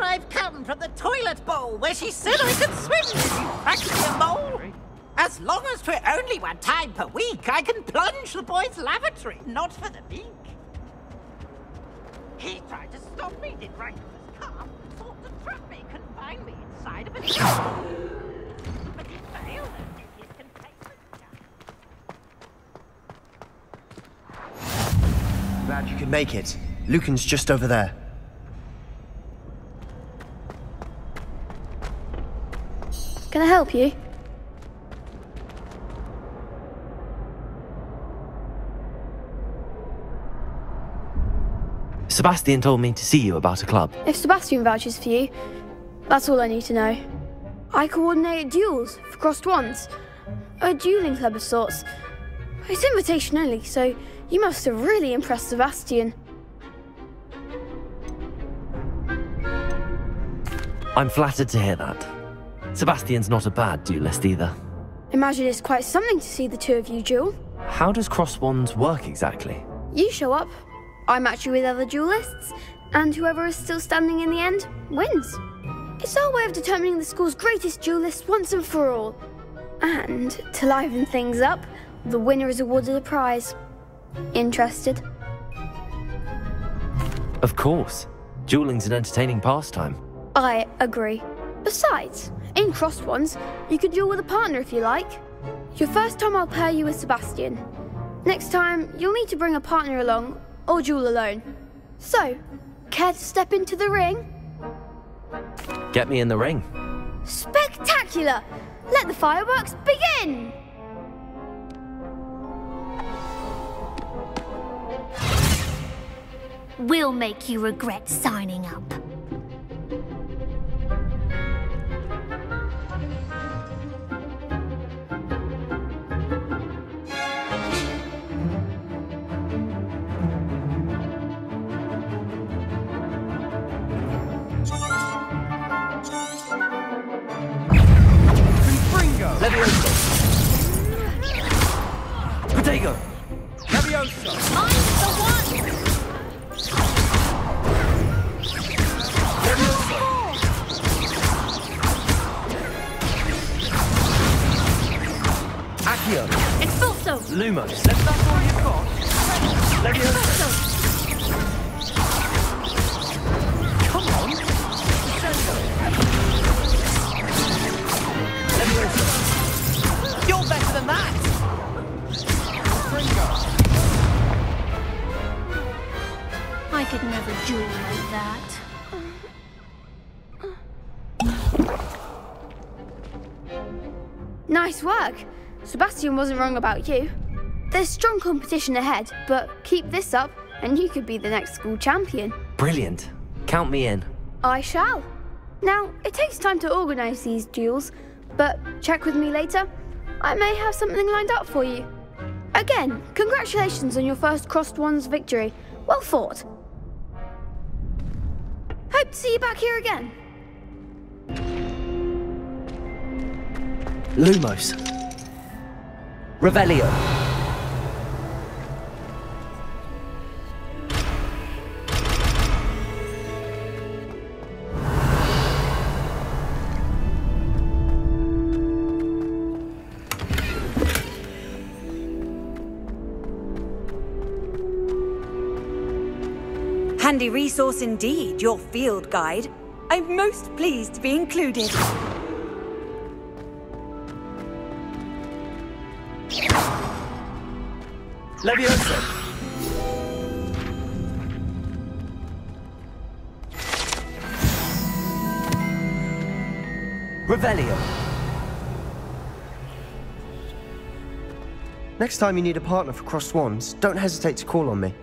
here I've come from the toilet bowl where she said I could swim, you practically a mole. As long as 'twere only 1 time per week, I can plunge the boy's lavatory, not for the beak. He tried to stop me, did right with his car, sought to trap me, confine me inside of his car. But he failed and did his containment gun. Glad you could make it. Lucan's just over there. Can I help you? Sebastian told me to see you about a club. If Sebastian vouches for you, that's all I need to know. I coordinate duels for crossed wands. A dueling club of sorts. It's invitation only, so you must have really impressed Sebastian. I'm flattered to hear that. Sebastian's not a bad duelist either. Imagine it's quite something to see the two of you duel. How does cross wands work exactly? You show up, I match you with other duelists, and whoever is still standing in the end wins. It's our way of determining the school's greatest duelist once and for all. And to liven things up, the winner is awarded a prize. Interested? Of course. Dueling's an entertaining pastime. I agree. Besides, in crossed ones, you could duel with a partner if you like. Your first time I'll pair you with Sebastian. Next time, you'll need to bring a partner along, or duel alone. So, care to step into the ring? Get me in the ring. Spectacular! Let the fireworks begin! We'll make you regret signing up. Levioso! Potato! Levioso! I'm the one! Accio! Expulso! Lumos! That's all you've got? Levioso! Come on! Levioso! You're better than that! I could never duel like that. Nice work. Sebastian wasn't wrong about you. There's strong competition ahead, but keep this up and you could be the next school champion. Brilliant. Count me in. I shall. Now, it takes time to organise these duels, but check with me later. I may have something lined up for you. Again, congratulations on your first crossed wands victory. Well fought. Hope to see you back here again. Lumos. Revelio. Handy resource indeed, your field guide. I'm most pleased to be included. Levioso! Revelio! Next time you need a partner for crossed wands, don't hesitate to call on me.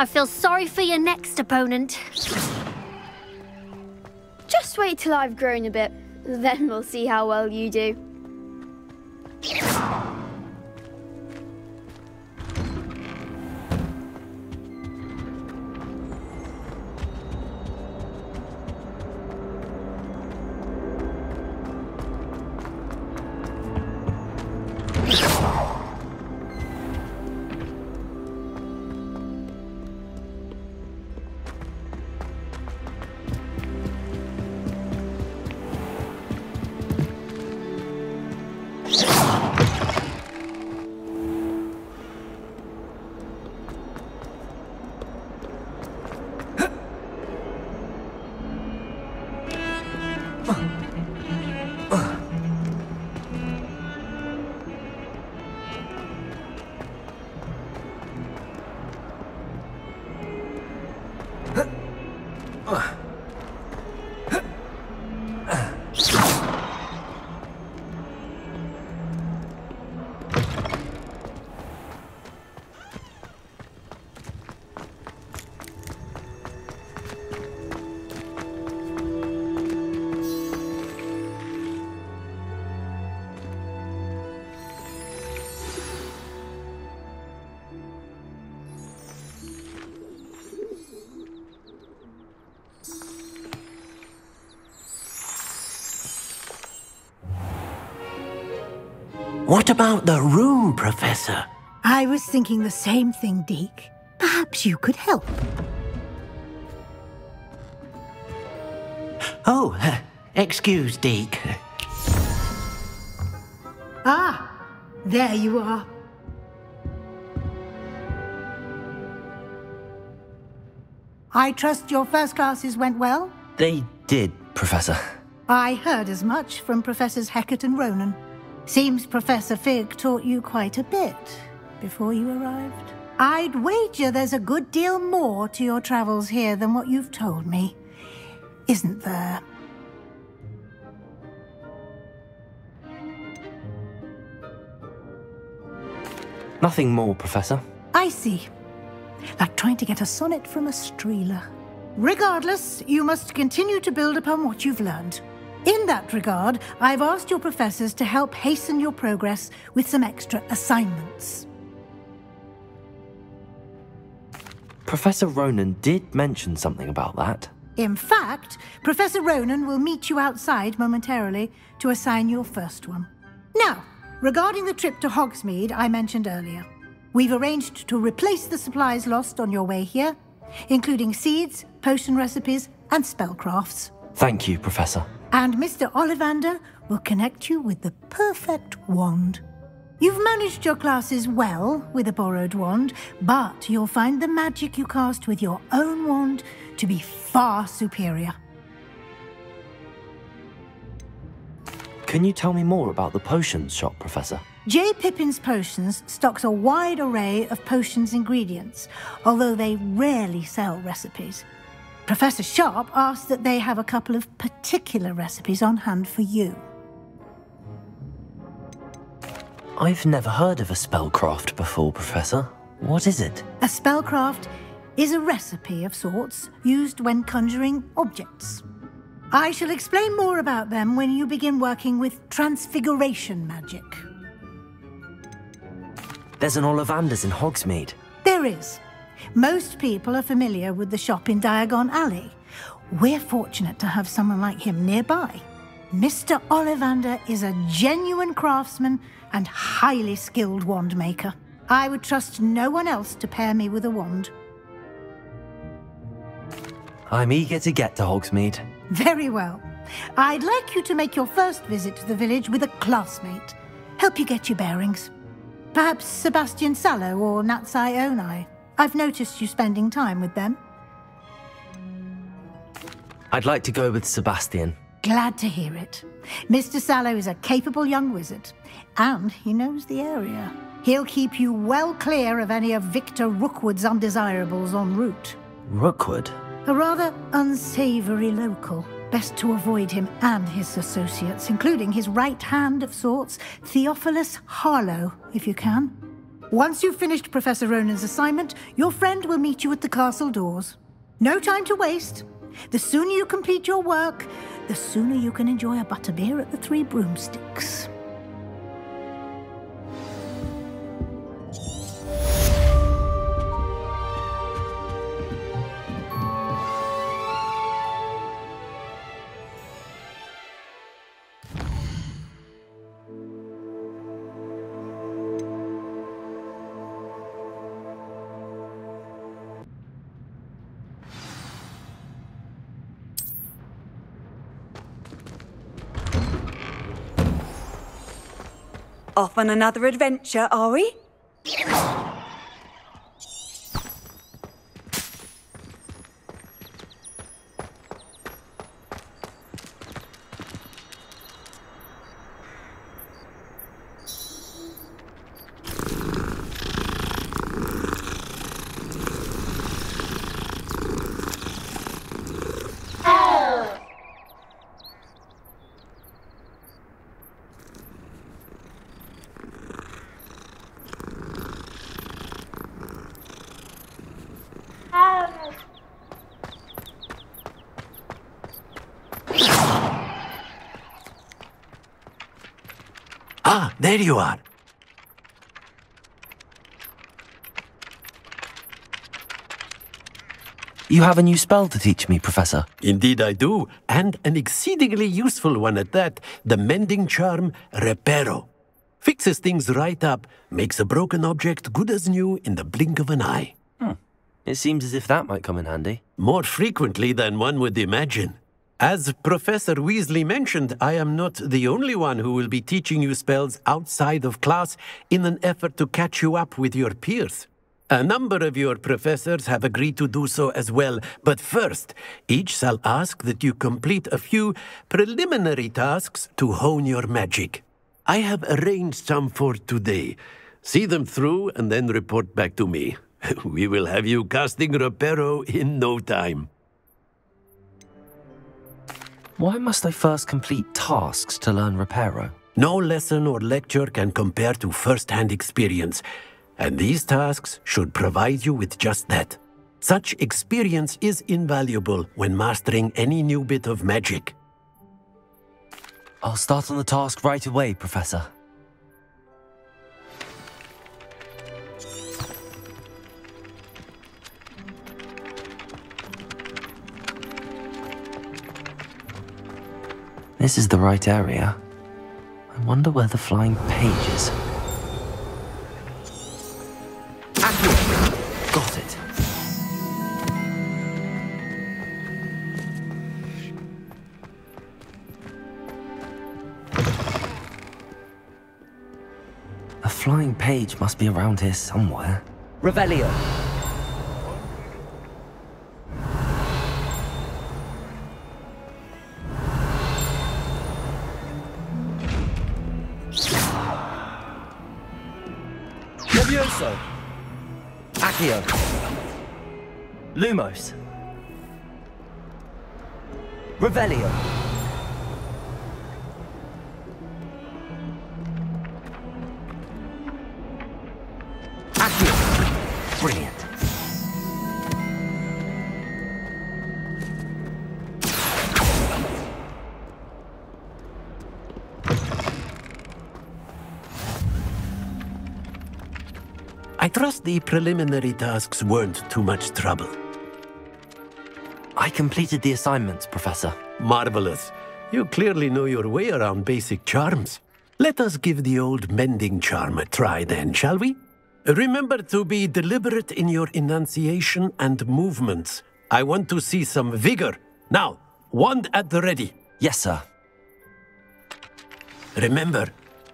I feel sorry for your next opponent. Just wait till I've grown a bit, then we'll see how well you do. What about the room, Professor? I was thinking the same thing, Deke. Perhaps you could help. Oh, excuse, Deke. Ah, there you are. I trust your first classes went well? They did, Professor. I heard as much from Professors Hecat and Ronan. Seems Professor Fig taught you quite a bit before you arrived. I'd wager there's a good deal more to your travels here than what you've told me, isn't there? Nothing more, Professor. I see. Like trying to get a sonnet from a streeler. Regardless, you must continue to build upon what you've learned. In that regard, I've asked your professors to help hasten your progress with some extra assignments. Professor Ronan did mention something about that. In fact, Professor Ronan will meet you outside momentarily to assign your first one. Now, regarding the trip to Hogsmeade I mentioned earlier, we've arranged to replace the supplies lost on your way here, including seeds, potion recipes, and spellcrafts. Thank you, Professor. And Mr. Ollivander will connect you with the perfect wand. You've managed your classes well with a borrowed wand, but you'll find the magic you cast with your own wand to be far superior. Can you tell me more about the potions shop, Professor? J. Pippin's Potions stocks a wide array of potions ingredients, although they rarely sell recipes. Professor Sharp asked that they have a couple of particular recipes on hand for you. I've never heard of a spellcraft before, Professor. What is it? A spellcraft is a recipe of sorts used when conjuring objects. I shall explain more about them when you begin working with transfiguration magic. There's an Ollivander's in Hogsmeade. There is. Most people are familiar with the shop in Diagon Alley. We're fortunate to have someone like him nearby. Mr. Ollivander is a genuine craftsman and highly skilled wand maker. I would trust no one else to pair me with a wand. I'm eager to get to Hogsmeade. Very well. I'd like you to make your first visit to the village with a classmate. Help you get your bearings. Perhaps Sebastian Sallow or Natsai Onai. I've noticed you spending time with them. I'd like to go with Sebastian. Glad to hear it. Mr. Sallow is a capable young wizard, and he knows the area. He'll keep you well clear of any of Victor Rookwood's undesirables en route. Rookwood? A rather unsavory local. Best to avoid him and his associates, including his right hand of sorts, Theophilus Harlow, if you can. Once you've finished Professor Ronan's assignment, your friend will meet you at the castle doors. No time to waste. The sooner you complete your work, the sooner you can enjoy a butterbeer at the Three Broomsticks. Off on another adventure, are we? Ah, there you are. You have a new spell to teach me, Professor. Indeed I do, and an exceedingly useful one at that, the mending charm Reparo. Fixes things right up, makes a broken object good as new in the blink of an eye. It seems as if that might come in handy. More frequently than one would imagine. As Professor Weasley mentioned, I am not the only one who will be teaching you spells outside of class in an effort to catch you up with your peers. A number of your professors have agreed to do so as well, but first, each shall ask that you complete a few preliminary tasks to hone your magic. I have arranged some for today. See them through and then report back to me. We will have you casting Reparo in no time. Why must I first complete tasks to learn Reparo? No lesson or lecture can compare to first-hand experience, and these tasks should provide you with just that. Such experience is invaluable when mastering any new bit of magic. I'll start on the task right away, Professor. This is the right area. I wonder where the flying page is. Got it. A flying page must be around here somewhere. Revelio. Levioso. Accio. Lumos. Revelio. Accio. Brilliant. I trust the preliminary tasks weren't too much trouble. I completed the assignments, Professor. Marvelous. You clearly know your way around basic charms. Let us give the old mending charm a try then, shall we? Remember to be deliberate in your enunciation and movements. I want to see some vigor. Now, wand at the ready. Yes, sir. Remember,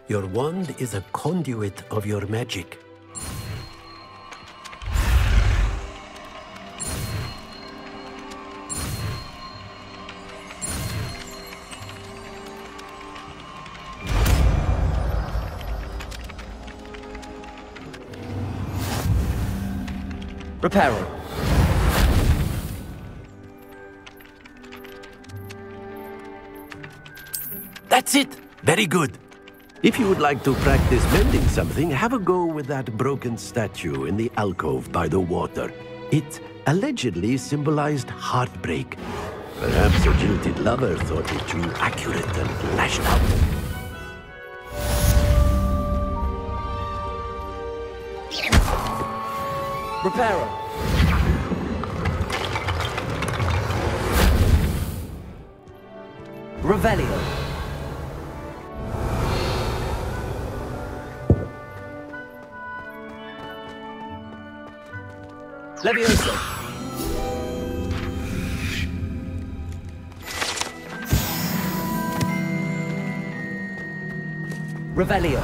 your wand is a conduit of your magic. Reparo. That's it. Very good. If you would like to practice mending something, have a go with that broken statue in the alcove by the water. It allegedly symbolized heartbreak. Perhaps a jilted lover thought it too accurate and lashed out. Repairer. Revelio. Levioso. Revelio.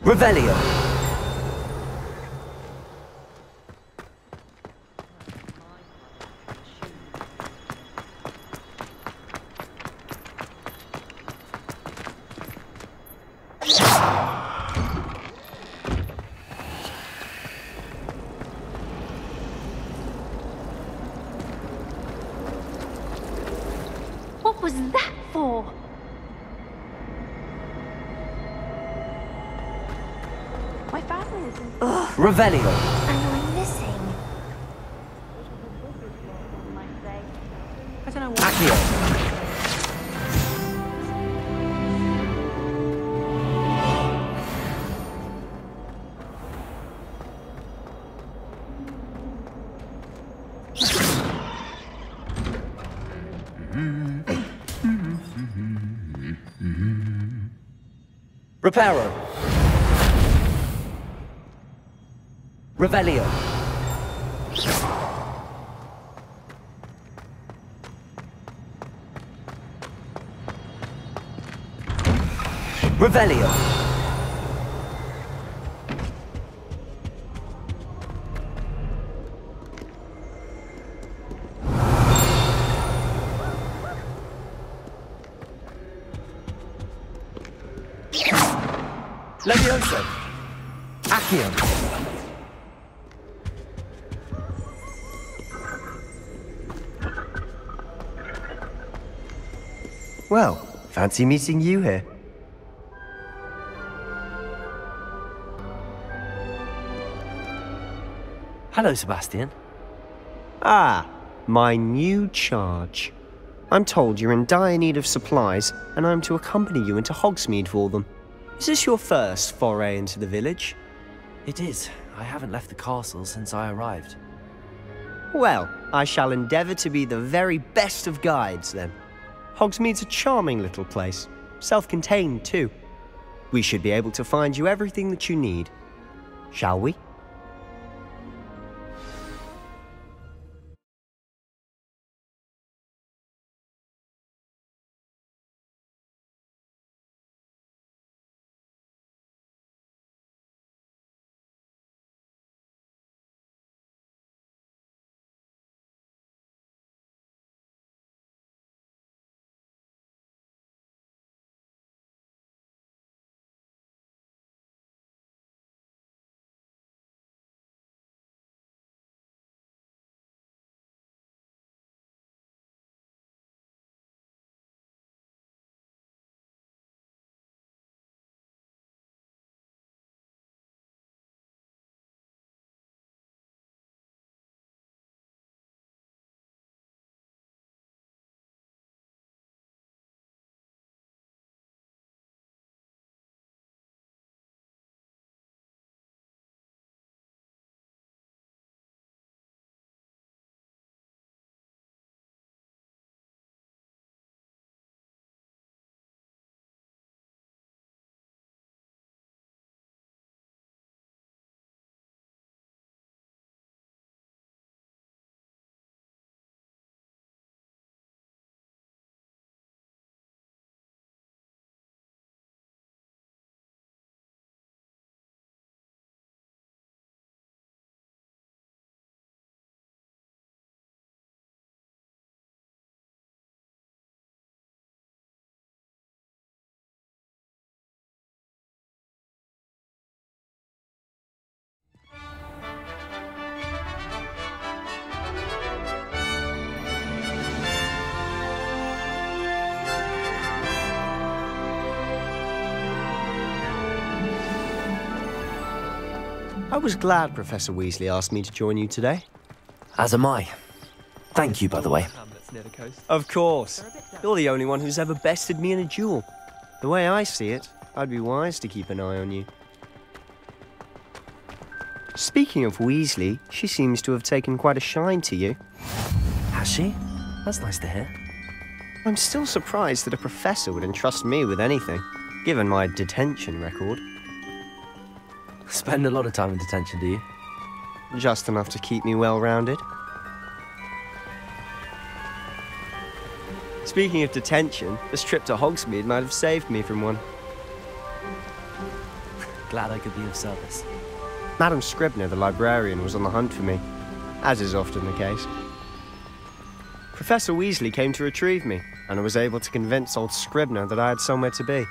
Revelio. What was that for? My family is in... Revelio. And I'm missing. I don't know what... Accio. Reparo. Revelio. Revelio. Levioso. Accio. Well, fancy meeting you here. Hello, Sebastian. Ah, my new charge. I'm told you're in dire need of supplies, and I'm to accompany you into Hogsmeade for them. Is this your first foray into the village? It is. I haven't left the castle since I arrived. Well, I shall endeavour to be the very best of guides, then. Hogsmeade's a charming little place, self-contained too. We should be able to find you everything that you need. Shall we? I was glad Professor Weasley asked me to join you today. As am I. Thank you, by the way. Of course. You're the only one who's ever bested me in a duel. The way I see it, I'd be wise to keep an eye on you. Speaking of Weasley, she seems to have taken quite a shine to you. Has she? That's nice to hear. I'm still surprised that a professor would entrust me with anything, given my detention record. Spend a lot of time in detention, do you? Just enough to keep me well-rounded. Speaking of detention, this trip to Hogsmeade might have saved me from one. Glad I could be of service. Madam Scribner, the librarian, was on the hunt for me, as is often the case. Professor Weasley came to retrieve me, and I was able to convince old Scribner that I had somewhere to be.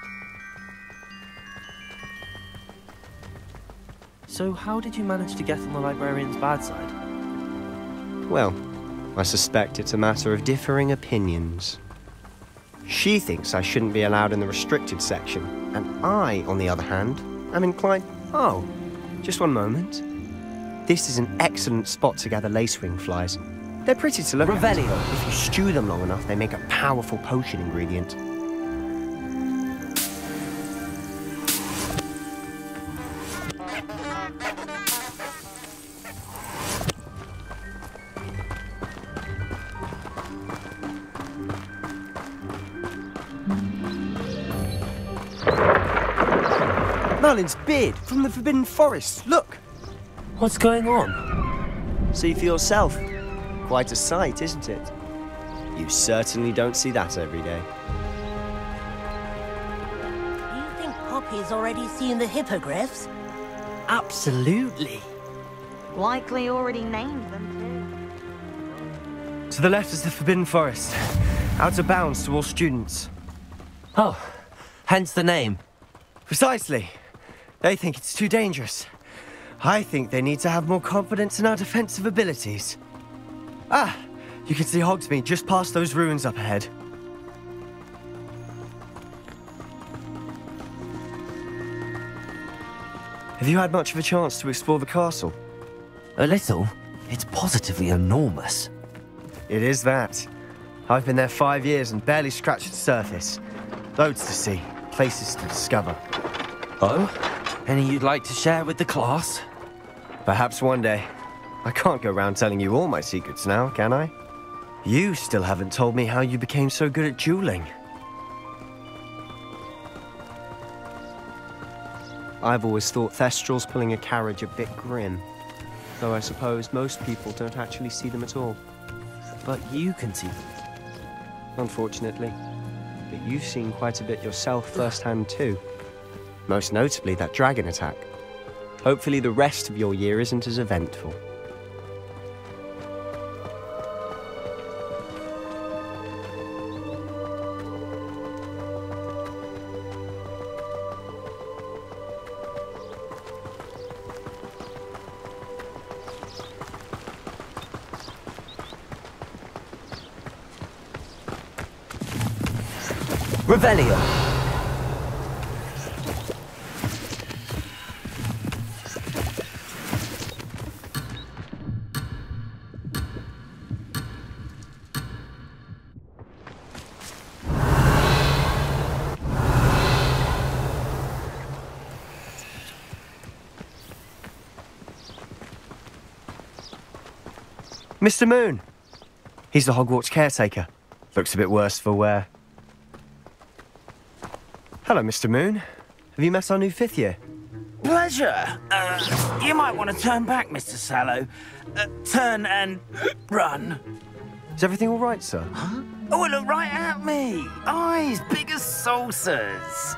So how did you manage to get on the librarian's bad side? Well, I suspect it's a matter of differing opinions. She thinks I shouldn't be allowed in the restricted section, and I, on the other hand, am inclined... Oh, just one moment. This is an excellent spot to gather lacewing flies. They're pretty to look at. If you stew them long enough, they make a powerful potion ingredient. Merlin's beard from the Forbidden Forest. Look! What's going on? See for yourself. Quite a sight, isn't it? You certainly don't see that every day. Do you think Poppy's already seen the hippogriffs? Absolutely. Likely already named them To the left is the Forbidden Forest. Out of bounds to all students. Oh, hence the name. Precisely. They think it's too dangerous. I think they need to have more confidence in our defensive abilities. Ah, you can see Hogsmeade just past those ruins up ahead. Have you had much of a chance to explore the castle? A little. It's positively enormous. It is that. I've been there 5 years and barely scratched the surface. Loads to see, places to discover. Oh? Any you'd like to share with the class? Perhaps one day. I can't go around telling you all my secrets now, can I? You still haven't told me how you became so good at dueling. I've always thought Thestrals pulling a carriage a bit grim. Though I suppose most people don't actually see them at all. But you can see them. Unfortunately. But you've seen quite a bit yourself firsthand too. Most notably that dragon attack. Hopefully the rest of your year isn't as eventful. Revelio. Mr. Moon! He's the Hogwarts caretaker. Looks a bit worse for wear. Hello, Mr. Moon. Have you met our new 5th year? Pleasure. You might want to turn back, Mr. Sallow. Turn and run. Is everything all right, sir? Huh? Oh, look right at me. Eyes big as saucers.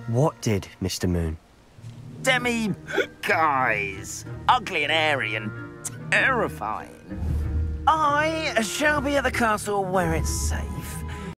What did, Mr. Moon? Guys. Ugly and airy and terrifying. I shall be at the castle where it's safe.